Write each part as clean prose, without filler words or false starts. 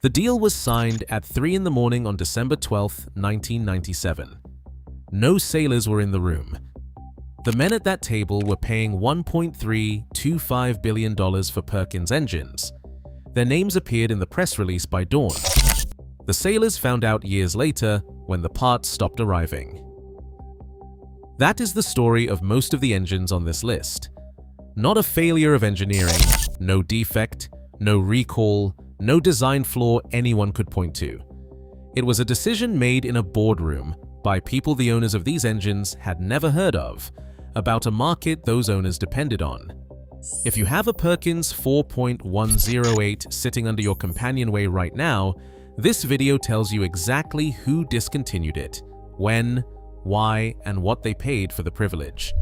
The deal was signed at 3 in the morning on December 12, 1997. No sailors were in the room. The men at that table were paying $1.325 billion for Perkins Engines. Their names appeared in the press release by dawn. The sailors found out years later when the parts stopped arriving. That is the story of most of the engines on this list. Not a failure of engineering, no defect, no recall, no design flaw anyone could point to. It was a decision made in a boardroom by people the owners of these engines had never heard of, about a market those owners depended on. If you have a Perkins 4.108 sitting under your companionway right now, this video tells you exactly who discontinued it, when, why, and what they paid for the privilege.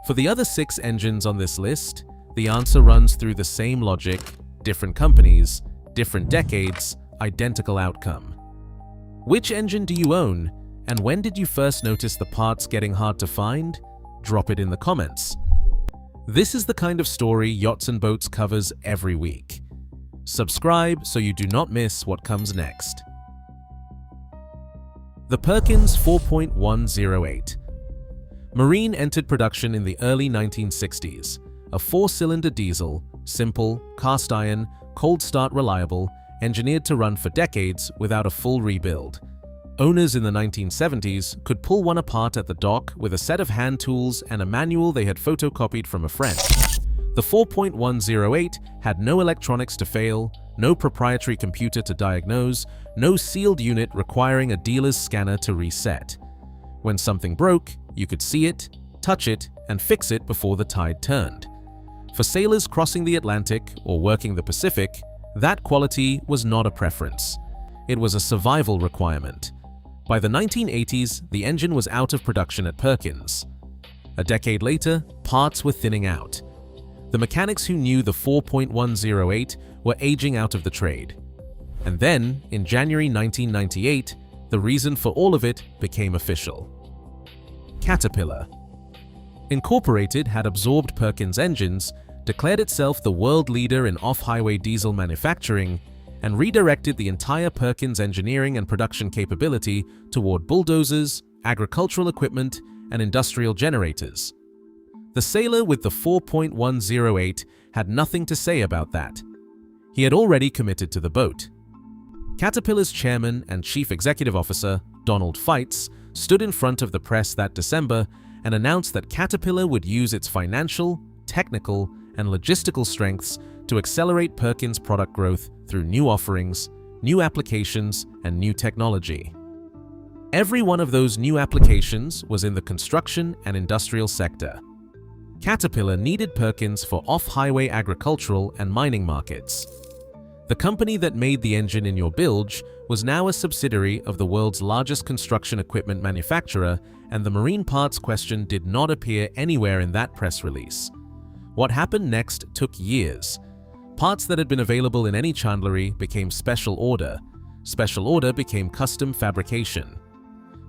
For the other 6 engines on this list, the answer runs through the same logic: different companies, different decades, identical outcome. Which engine do you own, and when did you first notice the parts getting hard to find? Drop it in the comments. This is the kind of story Yachts and Boats covers every week. Subscribe so you do not miss what comes next. The Perkins 4.108. Marine entered production in the early 1960s. A 4-cylinder diesel, simple, cast iron, cold start reliable, engineered to run for decades without a full rebuild. Owners in the 1970s could pull one apart at the dock with a set of hand tools and a manual they had photocopied from a friend. The 4.108 had no electronics to fail, no proprietary computer to diagnose, no sealed unit requiring a dealer's scanner to reset. When something broke, you could see it, touch it, and fix it before the tide turned. For sailors crossing the Atlantic or working the Pacific, that quality was not a preference. It was a survival requirement. By the 1980s, the engine was out of production at Perkins. A decade later, parts were thinning out. The mechanics who knew the 4.108 were aging out of the trade. And then, in January 1998, the reason for all of it became official. Caterpillar Incorporated had absorbed Perkins Engines, declared itself the world leader in off-highway diesel manufacturing, and redirected the entire Perkins engineering and production capability toward bulldozers, agricultural equipment, and industrial generators. The sailor with the 4.108 had nothing to say about that. He had already committed to the boat. Caterpillar's chairman and chief executive officer, Donald Feitz, stood in front of the press that December and announced that Caterpillar would use its financial, technical, and logistical strengths to accelerate Perkins' product growth through new offerings, new applications, and new technology. Every one of those new applications was in the construction and industrial sector. Caterpillar needed Perkins for off-highway agricultural and mining markets. The company that made the engine in your bilge was now a subsidiary of the world's largest construction equipment manufacturer, and the marine parts question did not appear anywhere in that press release. What happened next took years. Parts that had been available in any chandlery became special order. Special order became custom fabrication.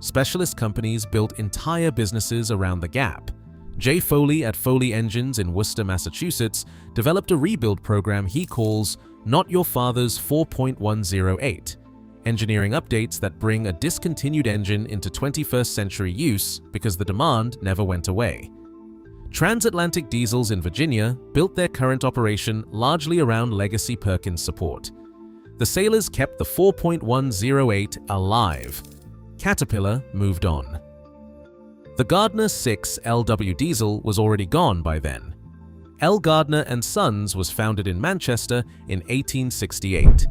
Specialist companies built entire businesses around the gap. Jay Foley at Foley Engines in Worcester, Massachusetts, developed a rebuild program he calls Not Your Father's 4.108, engineering updates that bring a discontinued engine into 21st century use because the demand never went away. Transatlantic Diesels in Virginia built their current operation largely around legacy Perkins support. The sailors kept the 4.108 alive. Caterpillar moved on. The Gardner 6 LW diesel was already gone by then. L. Gardner and Sons was founded in Manchester in 1868.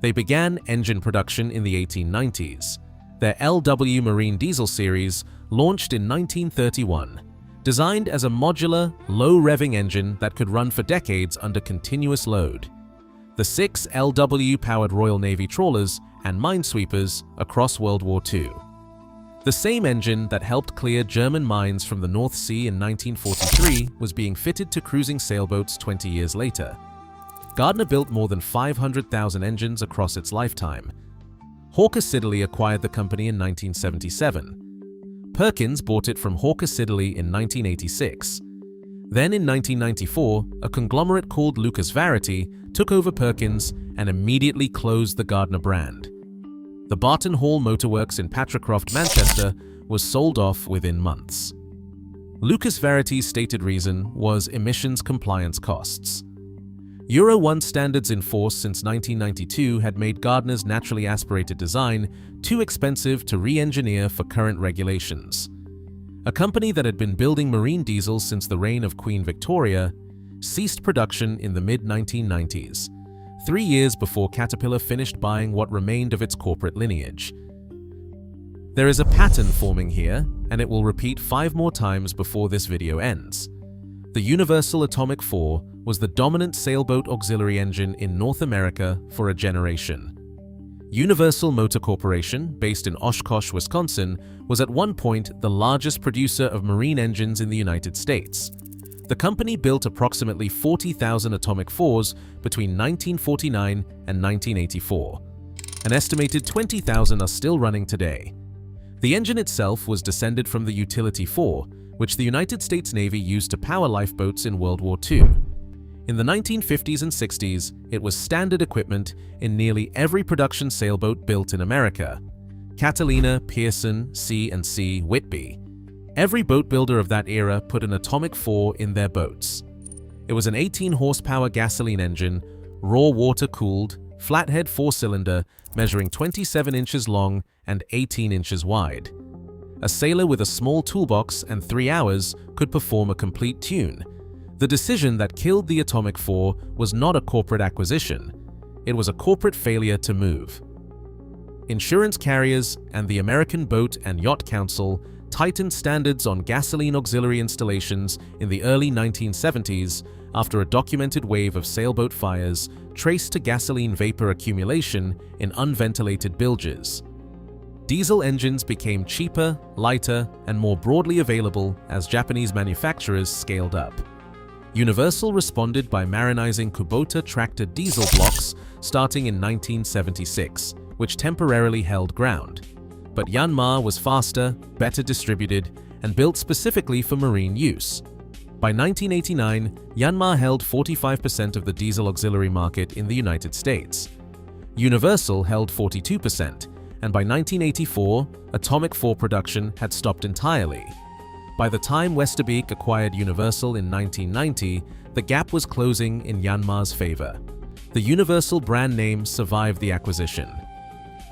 They began engine production in the 1890s. Their LW Marine Diesel series launched in 1931. Designed as a modular, low-revving engine that could run for decades under continuous load. The 6 LW powered Royal Navy trawlers and minesweepers across World War II. The same engine that helped clear German mines from the North Sea in 1943 was being fitted to cruising sailboats 20 years later. Gardner built more than 500,000 engines across its lifetime. Hawker Siddeley acquired the company in 1977. Perkins bought it from Hawker Siddeley in 1986. Then in 1994, a conglomerate called Lucas Verity took over Perkins and immediately closed the Gardner brand. The Barton Hall Motorworks in Patricroft, Manchester, was sold off within months. Lucas Verity's stated reason was emissions compliance costs. Euro 1 standards in force since 1992 had made Gardner's naturally aspirated design too expensive to re-engineer for current regulations. A company that had been building marine diesels since the reign of Queen Victoria ceased production in the mid-1990s, 3 years before Caterpillar finished buying what remained of its corporate lineage. There is a pattern forming here, and it will repeat 5 more times before this video ends. The Universal Atomic 4 was the dominant sailboat auxiliary engine in North America for a generation. Universal Motor Corporation, based in Oshkosh, Wisconsin, was at one point the largest producer of marine engines in the United States. The company built approximately 40,000 Atomic 4s between 1949 and 1984. An estimated 20,000 are still running today. The engine itself was descended from the Utility 4, which the United States Navy used to power lifeboats in World War II. In the 1950s and 60s, it was standard equipment in nearly every production sailboat built in America: Catalina, Pearson, C&C, Whitby. Every boat builder of that era put an Atomic 4 in their boats. It was an 18-horsepower gasoline engine, raw water-cooled, flathead 4-cylinder, measuring 27 inches long and 18 inches wide. A sailor with a small toolbox and 3 hours could perform a complete tune. The decision that killed the Atomic 4 was not a corporate acquisition. It was a corporate failure to move. Insurance carriers and the American Boat and Yacht Council tightened standards on gasoline auxiliary installations in the early 1970s after a documented wave of sailboat fires traced to gasoline vapor accumulation in unventilated bilges. Diesel engines became cheaper, lighter, and more broadly available as Japanese manufacturers scaled up. Universal responded by marinizing Kubota tractor diesel blocks starting in 1976, which temporarily held ground. But Yanmar was faster, better distributed, and built specifically for marine use. By 1989, Yanmar held 45% of the diesel auxiliary market in the United States. Universal held 42%, and by 1984, Atomic 4 production had stopped entirely. By the time Westerbeke acquired Universal in 1990, the gap was closing in Yanmar's favor. The Universal brand name survived the acquisition.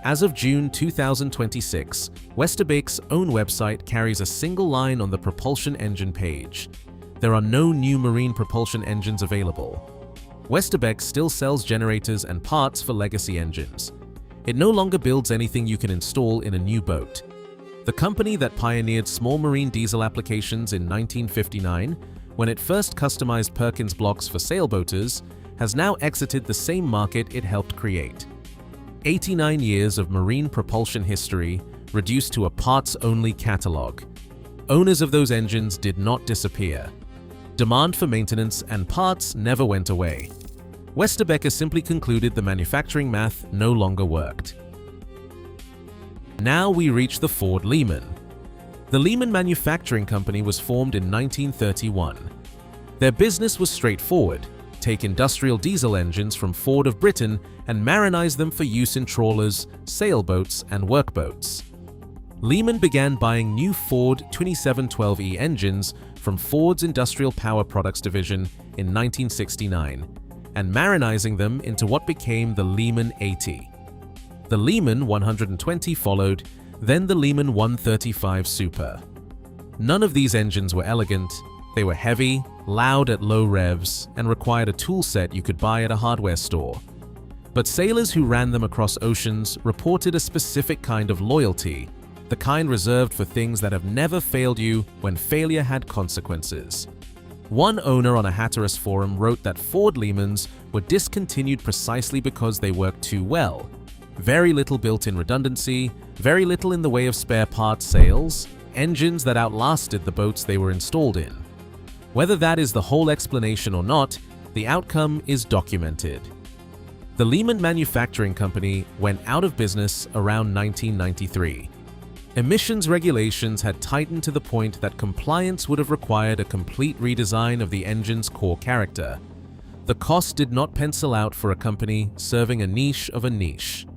As of June 2026, Westerbeke's own website carries a single line on the propulsion engine page. There are no new marine propulsion engines available. Westerbeke still sells generators and parts for legacy engines. It no longer builds anything you can install in a new boat. The company that pioneered small marine diesel applications in 1959, when it first customized Perkins blocks for sailboaters, has now exited the same market it helped create. 89 years of marine propulsion history reduced to a parts-only catalog. Owners of those engines did not disappear. Demand for maintenance and parts never went away. Westerbeke simply concluded the manufacturing math no longer worked. Now we reach the Ford Lehman. The Lehman Manufacturing Company was formed in 1931. Their business was straightforward: take industrial diesel engines from Ford of Britain and marinize them for use in trawlers, sailboats, and workboats. Lehman began buying new Ford 2712E engines from Ford's Industrial Power Products division in 1969 and marinizing them into what became the Lehman 80. The Lehman 120 followed, then the Lehman 135 Super. None of these engines were elegant. They were heavy, loud at low revs, and required a tool set you could buy at a hardware store. But sailors who ran them across oceans reported a specific kind of loyalty, the kind reserved for things that have never failed you when failure had consequences. One owner on a Hatteras forum wrote that Ford Lehmans were discontinued precisely because they worked too well. Very little built-in redundancy, very little in the way of spare parts sales, engines that outlasted the boats they were installed in. Whether that is the whole explanation or not, the outcome is documented. The Lehman Manufacturing Company went out of business around 1993. Emissions regulations had tightened to the point that compliance would have required a complete redesign of the engine's core character. The cost did not pencil out for a company serving a niche of a niche.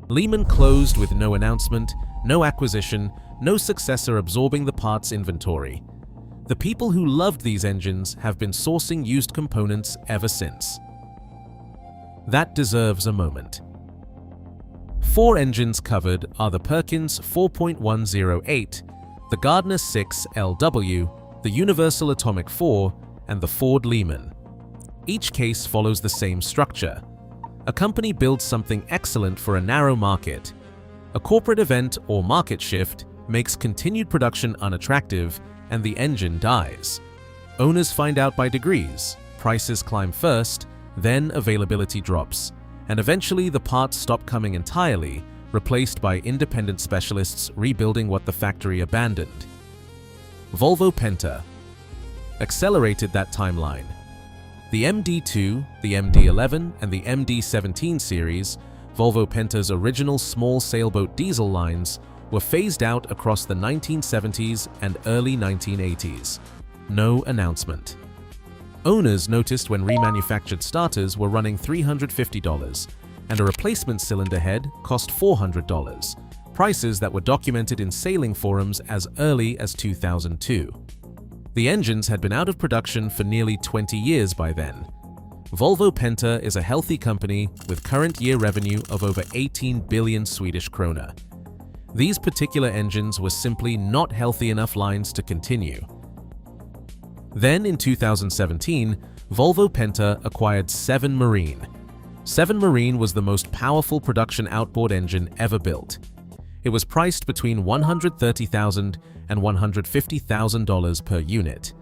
Lehman closed with no announcement, no acquisition, no successor absorbing the parts inventory. The people who loved these engines have been sourcing used components ever since. That deserves a moment. 4 engines covered are the Perkins 4.108, the Gardner 6LW, the Universal Atomic 4, and the Ford Lehman. Each case follows the same structure. A company builds something excellent for a narrow market. A corporate event or market shift makes continued production unattractive, and the engine dies. Owners find out by degrees, prices climb first, then availability drops, and eventually the parts stop coming entirely, replaced by independent specialists rebuilding what the factory abandoned. Volvo Penta accelerated that timeline. The MD-2, the MD-11, and the MD-17 series, Volvo Penta's original small sailboat diesel lines, were phased out across the 1970s and early 1980s. No announcement. Owners noticed when remanufactured starters were running $350, and a replacement cylinder head cost $400, prices that were documented in sailing forums as early as 2002. The engines had been out of production for nearly 20 years by then. Volvo Penta is a healthy company with current year revenue of over 18 billion Swedish krona. These particular engines were simply not healthy enough lines to continue. Then in 2017, Volvo Penta acquired 7 Marine. 7 Marine was the most powerful production outboard engine ever built. It was priced between $130,000 and $150,000 per unit.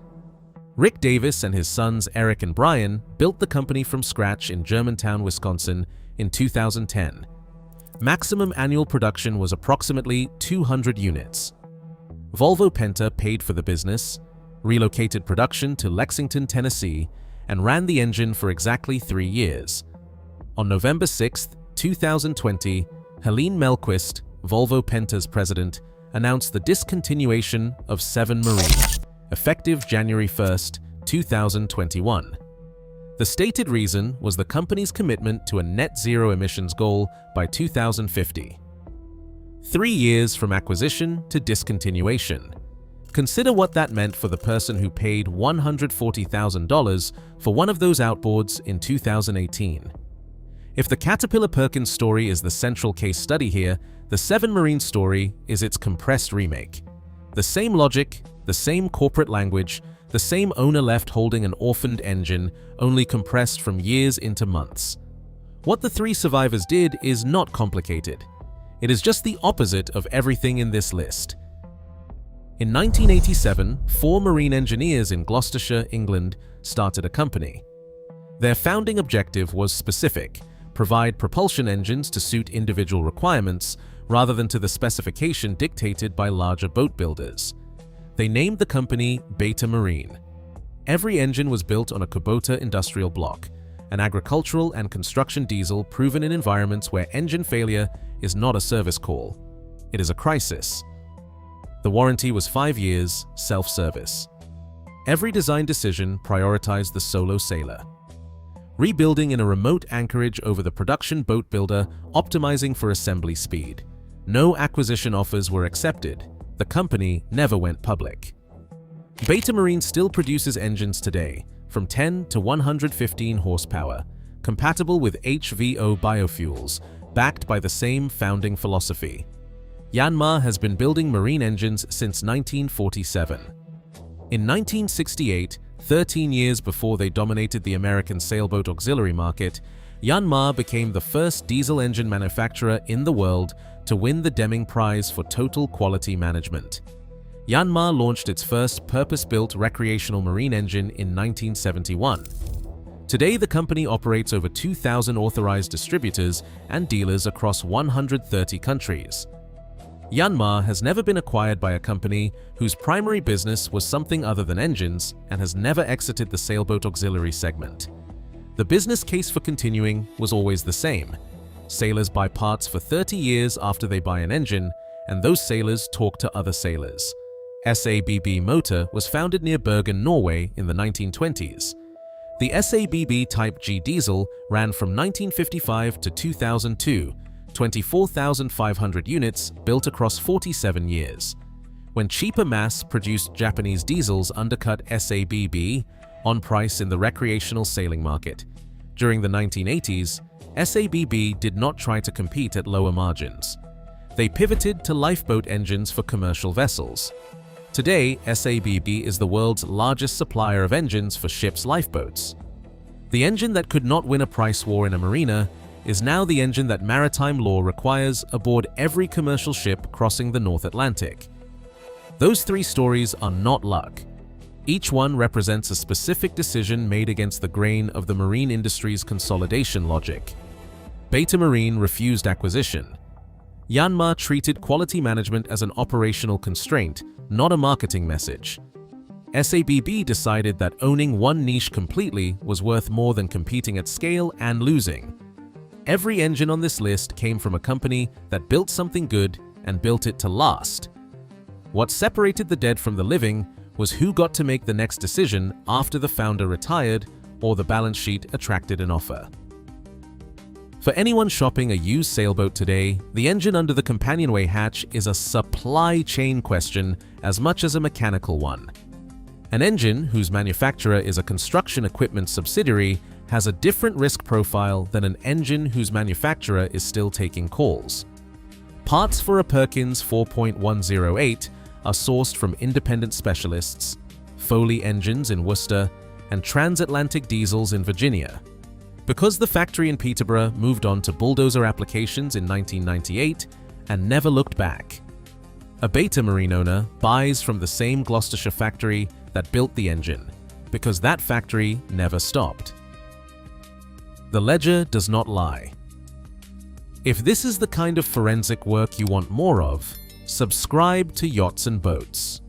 Rick Davis and his sons Eric and Brian built the company from scratch in Germantown, Wisconsin in 2010. Maximum annual production was approximately 200 units. Volvo Penta paid for the business, relocated production to Lexington, Tennessee, and ran the engine for exactly 3 years. On November 6, 2020, Helene Mellquist, Volvo Penta's president, announced the discontinuation of 7 Marine, effective January 1, 2021. The stated reason was the company's commitment to a net zero emissions goal by 2050. 3 years from acquisition to discontinuation. Consider what that meant for the person who paid $140,000 for one of those outboards in 2018. If the Caterpillar Perkins story is the central case study here, the 7 Marine story is its compressed remake. The same logic, the same corporate language, the same owner left holding an orphaned engine, only compressed from years into months. What the 3 survivors did is not complicated. It is just the opposite of everything in this list. In 1987, 4 marine engineers in Gloucestershire, England, started a company. Their founding objective was specific: provide propulsion engines to suit individual requirements rather than to the specification dictated by larger boat builders. They named the company Beta Marine. Every engine was built on a Kubota industrial block, an agricultural and construction diesel proven in environments where engine failure is not a service call. It is a crisis. The warranty was 5 years, self-service. Every design decision prioritized the solo sailor. Rebuilding in a remote anchorage over the production boat builder, optimizing for assembly speed. No acquisition offers were accepted. The company never went public. Beta Marine still produces engines today, from 10 to 115 horsepower, compatible with HVO biofuels, backed by the same founding philosophy. Yanmar has been building marine engines since 1947. In 1968, 13 years before they dominated the American sailboat auxiliary market, Yanmar became the first diesel engine manufacturer in the world to win the Deming Prize for Total Quality Management. Yanmar launched its first purpose-built recreational marine engine in 1971. Today, the company operates over 2,000 authorized distributors and dealers across 130 countries. Yanmar has never been acquired by a company whose primary business was something other than engines and has never exited the sailboat auxiliary segment. The business case for continuing was always the same. Sailors buy parts for 30 years after they buy an engine, and those sailors talk to other sailors. SABB Motor was founded near Bergen, Norway in the 1920s. The SABB Type G diesel ran from 1955 to 2002, 24,500 units built across 47 years. When cheaper mass-produced Japanese diesels undercut SABB on price in the recreational sailing market. During the 1980s, SABB did not try to compete at lower margins. They pivoted to lifeboat engines for commercial vessels. Today, SABB is the world's largest supplier of engines for ships' lifeboats. The engine that could not win a price war in a marina is now the engine that maritime law requires aboard every commercial ship crossing the North Atlantic. Those three stories are not luck. Each one represents a specific decision made against the grain of the marine industry's consolidation logic. Beta Marine refused acquisition. Yanmar treated quality management as an operational constraint, not a marketing message. SABB decided that owning one niche completely was worth more than competing at scale and losing. Every engine on this list came from a company that built something good and built it to last. What separated the dead from the living was who got to make the next decision after the founder retired or the balance sheet attracted an offer. For anyone shopping a used sailboat today, the engine under the companionway hatch is a supply chain question as much as a mechanical one. An engine whose manufacturer is a construction equipment subsidiary has a different risk profile than an engine whose manufacturer is still taking calls. Parts for a Perkins 4.108 are sourced from independent specialists, Foley Engines in Worcester, and Transatlantic Diesels in Virginia. Because the factory in Peterborough moved on to bulldozer applications in 1998 and never looked back. A Beta Marine owner buys from the same Gloucestershire factory that built the engine, because that factory never stopped. The ledger does not lie. If this is the kind of forensic work you want more of, subscribe to Yachts and Boats.